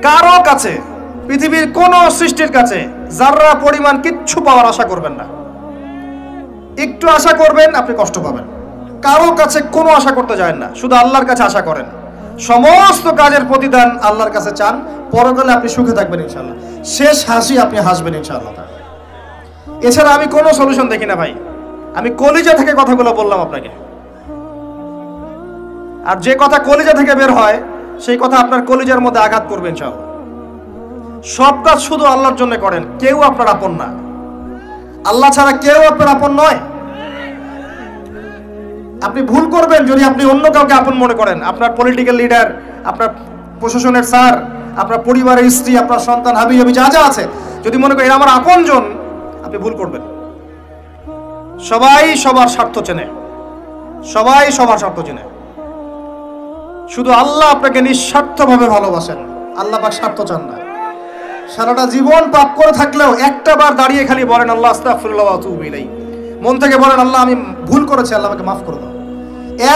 কারো কাছে, পৃথিবীর কোন সৃষ্টির কাছে যাররা পরিমাণ কিচ্ছু পাওয়ার আশা করবেন না। একটু আশা করবেন আপনি কষ্ট পাবেন। কারো কাছে কোনো আশা করতে যায় না, শুধু আল্লাহর কাছে আশা করেন। সমস্ত কাজের প্রতিদান আল্লাহর কাছে চান, পরকালে আপনি সুখে থাকবেন ইনশাআল্লাহ। শেষ হাসি আপনি হাসবেন ইনশাআল্লাহ। এছাড়া আমি কোনো সলিউশন দেখি না ভাই। আমি কলিজা থেকে কথাগুলো বললাম আপনাকে, আর যে কথা কলিজা থেকে বের হয় সেই কথা আপনার কলিজার মধ্যে আঘাত করবে ইনশাআল্লাহ। সব কাজ শুধু আল্লাহর জন্য করেন, কেউ আপনার আপন না। আল্লাহ ছাড়া কেউ আপনার আপন নয়। আপনি ভুল করবেন যদি আপনি অন্য কাউকে আপন মনে করেন। আপনার পলিটিক্যাল লিডার, আপনার প্রশাসনের স্যার, আপনার পরিবারের স্ত্রী, আপনার সন্তান, হাবি হাবি যা যা আছে, যদি মনে করেন আমার আপনজন, আপনি ভুল করবেন। সবাই সবার স্বার্থ চেনে, সবাই সবার স্বার্থ চেনে। শুধু আল্লাহ আপনাকে নিঃস্বার্থভাবে ভালোবাসেন, আল্লাহ পাক স্বার্থ চান না। সারাটা জীবন পাপ করে থাকলেও একটা বার দাঁড়িয়ে খালি বলেন আল্লাহ আস্তাগফিরুল্লাহ ওয়া আতুবু ইলাইহি, মন থেকে বলেন আল্লাহ আমি ভুল করেছি, আল্লাহ আমাকে মাফ করে দাও।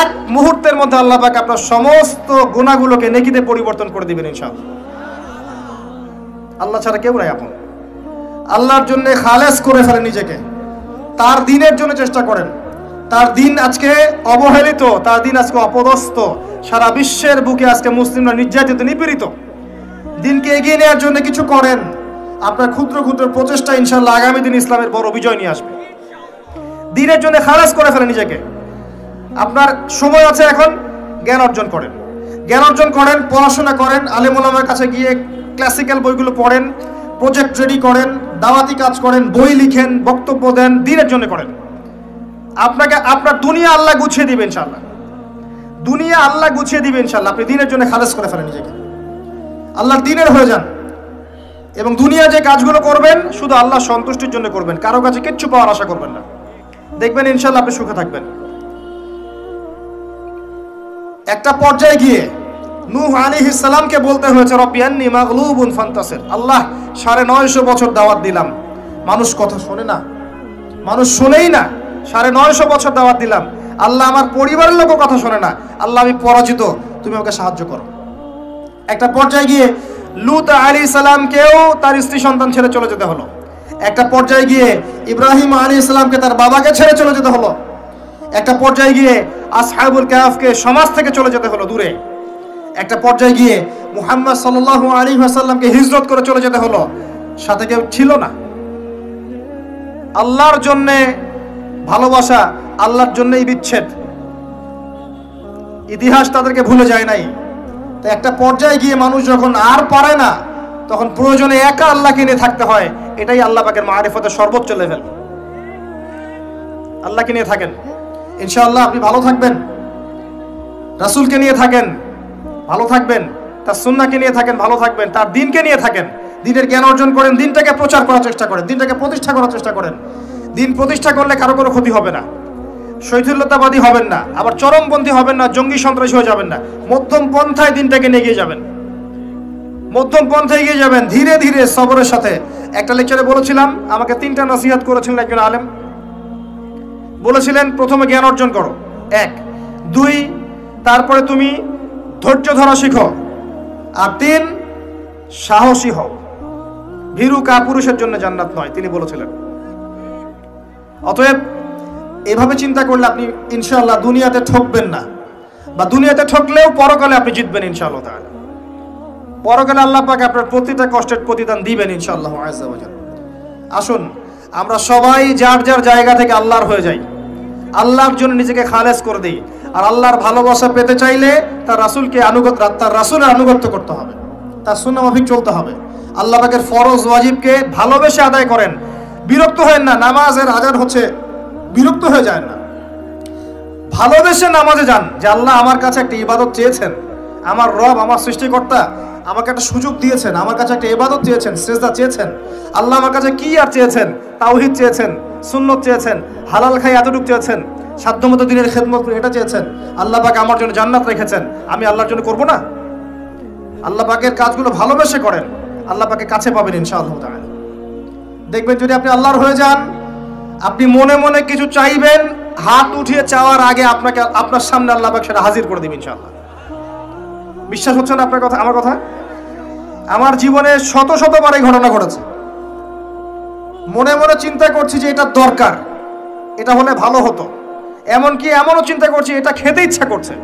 এক মুহূর্তের মধ্যে আল্লাহ পাক আপনার সমস্ত গুনাহগুলোকে নেকিতে পরিবর্তন করে দিবেন ইনশাআল্লাহ। আল্লাহ ছাড়া কেউ নাই আপন। আল্লাহর জন্য খালেস করে ফেলেন নিজেকে, তার দিনের জন্য চেষ্টা করেন। তার দিন আজকে অবহেলিত, তার দিন আজকে অপদস্থ। সারা বিশ্বের বুকে আজকে মুসলিমরা নির্যাতিত, নিপীড়িত। দিনকে এগিয়ে নেওয়ার জন্য কিছু করেন। আপনার ক্ষুদ্র ক্ষুদ্র প্রচেষ্টা ইনশাআল্লাহ আগামী দিন ইসলামের বড় বিজয় নিয়ে আসবে। দিনের জন্য খালেস করে ফেলেন নিজেকে। আপনার সময় আছে এখন, জ্ঞান অর্জন করেন, জ্ঞান অর্জন করেন, পড়াশোনা করেন, আলেম ওলামার কাছে গিয়ে ক্লাসিক্যাল বইগুলো পড়েন, প্রজেক্ট রেডি করেন, দাওয়াতি কাজ করেন, বই লিখেন, বক্তব্য দেন, দিনের জন্য করেন। আপনাকে আপনার দুনিয়া আল্লাহ গুছিয়ে দিবেন ইনশাআল্লাহ। দুনিয়া আল্লাহ গুছিয়ে দিবেন ইনশাআল্লাহ। আপনি দিনের জন্য খালেস করে ফেলেন নিজেকে, আল্লাহর দিনের হয়ে যান। এবং দুনিয়া যে কাজগুলো করবেন শুধু আল্লাহ সন্তুষ্টির জন্য করবেন, কারো কাছে কিচ্ছু পাওয়ার আশা করবেন না। দেখবেন ইনশাআল্লাহ আপনি সুখে থাকবেন। একটা পর্যায়ে গিয়ে নূহ আলাইহিস সালামকে বলতে হয়েছে রব্বি আন্নী মাগলুবুন ফান্তাসির। আল্লাহ 950 বছর দাওয়াত দিলাম, মানুষ কথা শোনে না, মানুষ শোনেই না। 950 বছর দাওয়াত দিলাম, আল্লাহ আমার পরিবারের লোকও কথা শোনে না। আল্লাহ আমি পরাজিত, তুমি আমাকে সাহায্য করো। একটা পর্যায়ে গিয়ে লূত আলাইহিস সালামকেও তার স্ত্রী সন্তান ছেড়ে চলে যেতে হলো। একটা পর্যায়ে গিয়ে ইব্রাহিম আলাইহিস সালামকে তার বাবাকে ছেড়ে চলে যেতে হলো। একটা পর্যায়ে গিয়ে আসহাবুল কাহফকে সমাজ থেকে চলে যেতে হলো দূরে। একটা পর্যায়ে গিয়ে মুহাম্মদ সাল্লাল্লাহু আলাইহি ওয়াসাল্লামকে হিজরত করে চলে যেতে হলো, সাথে কেউ ছিল না। আল্লাহর জন্য ভালোবাসা, আল্লাহর জন্যই বিচ্ছেদ। ইতিহাস তাদেরকে ভুলে যায় নাই। তো একটা পর্যায়ে গিয়ে মানুষ যখন আর পারে না, তখন প্রয়োজনে একা আল্লাহকে নিয়ে থাকতে হয়। এটাই আল্লাহ পাকের মারিফতের সর্বোচ্চ লেভেল। আল্লাহকে নিয়ে থাকেন, ইনশাআল্লাহ আপনি ভালো থাকবেন। রাসূলকে নিয়ে থাকেন, ভালো থাকবেন। তার সুন্নাহকে নিয়ে থাকেন, ভালো থাকবেন। তার দিনকে নিয়ে থাকেন, দিনের জ্ঞান অর্জন করেন, দিনটাকে প্রচার করার চেষ্টা করেন, দিনটাকে প্রতিষ্ঠা করার চেষ্টা করেন। দিন প্রতিষ্ঠা করলে কারো কোনো ক্ষতি হবে না। শৈথিল্যতাবাদী হবেন না, আবার চরমপন্থী হবেন না, জঙ্গি সন্ত্রাসী হয়ে যাবেন না। মধ্যম পন্থায় দিনটাকে নিয়ে এগিয়ে যাবেন, মধ্যম পন্থায় এগিয়ে যাবেন, ধীরে ধীরে সবরের সাথে। একটা লেকচারে বলেছিলাম, আমাকে 3টা নসিহত করেছিলেন একজন আলেম। বলেছিলেন প্রথমে জ্ঞান অর্জন করো, 1, 2, তারপরে তুমি ধৈর্য ধরা শিখো, আর 3 সাহসী হও। ভীরু কাপুরুষের জন্য জান্নাত নয়, তিনি বলেছিলেন। অতএব এভাবে চিন্তা করলে আপনি ইনশাআল্লাহ দুনিয়াতে ঠকবেন না, বা দুনিয়াতে ঠকলেও পরকালে আপনি জিতবেন ইনশাআল্লাহ তাআলা। পরকালে আল্লাহ পাক আপনার প্রতিটা কষ্টের প্রতিদান দিবেন ইনশাআল্লাহ আযজা ওয়া জাল্লা। আসুন আমরা সবাই যার যার জায়গা থেকে আল্লাহর হয়ে যাই, আল্লাহর জন্য নিজেকে খালেস করে দিই। আর আল্লাহর ভালোবাসা পেতে চাইলে তার রাসূলকে তার রাসূলের আনুগত্য করতে হবে, তার সুন্নাহ মাফিক চলতে হবে। আল্লাহ পাকের ফরজ ওয়াজিবকে ভালোবেসে আদায় করেন, বিরক্ত হয়েন না। নামাজের আজান হচ্ছে, বিরক্ত হয়ে যায় না, ভালোবেসে নামাজে যান। যে আল্লাহ আমার কাছে একটা ইবাদত চেয়েছেন, আমার রব, আমার সৃষ্টিকর্তা আমাকে একটা সুযোগ দিয়েছেন, আমার কাছে একটা ইবাদত চেয়েছেন, সিজদা চেয়েছেন। আল্লাহ আমার কাছে কি আর চেয়েছেন? তাওহীদ চেয়েছেন, সুন্নত চেয়েছেন, হালাল খাই এতটুকু চেয়েছেন, সাধ্যমতো দিনের খেদমত করে এটা চেয়েছেন। আল্লাহ পাক আমার জন্য জান্নাত রেখেছেন, আমি আল্লাহর জন্য করব না? আল্লাহ পাকের কাজগুলো ভালোবেসে করেন, আল্লাহ পাকের কাছে পাবেন ইনশাআল্লাহ তাআলা। দেখবেন যদি আপনি আল্লাহর হয়ে যান, আপনি মনে মনে কিছু চাইবেন, হাত উঠিয়ে চাওয়ার আগে আপনার সামনে আল্লাহ পাক সেটা হাজির করে দিবেন ইনশাআল্লাহ। বিশ্বাস হচ্ছে না আপনার কথা, আমার কথা? আমার জীবনে শত শতবার এই ঘটনা ঘটেছে। মনে মনে চিন্তা করছি যে এটা দরকার, এটা হলে ভালো হতো, এমনকি এমনও চিন্তা করছি এটা খেতে ইচ্ছা করছে।